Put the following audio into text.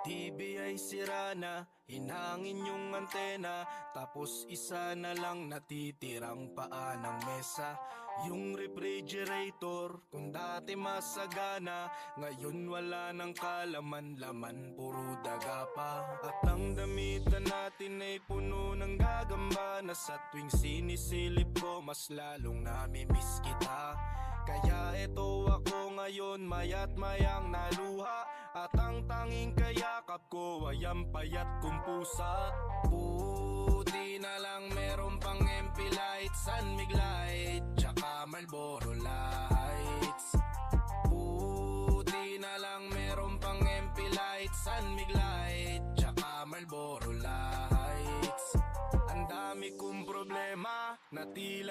TV ay sira na, hinangin yung antena, tapos isa na lang natitirang paa ng mesa. Yung refrigerator, kung dati masagana, ngayon wala nang kalaman-laman, puro daga pa. At ang damitan natin ay puno ng gagamba, na sa tuwing sinisilip ko mas lalong namimiss kita. Kaya eto ako ngayon, mayat mayang naluha, at ang tanging kayakap ko ay ang payat kong pusa. Buti na lang meron pang MP light, San Mig light, tsaka Marlboro lights. Buti na lang meron pang MP light, San Mig light, tsaka Marlboro lights. Ang dami kong problema na tila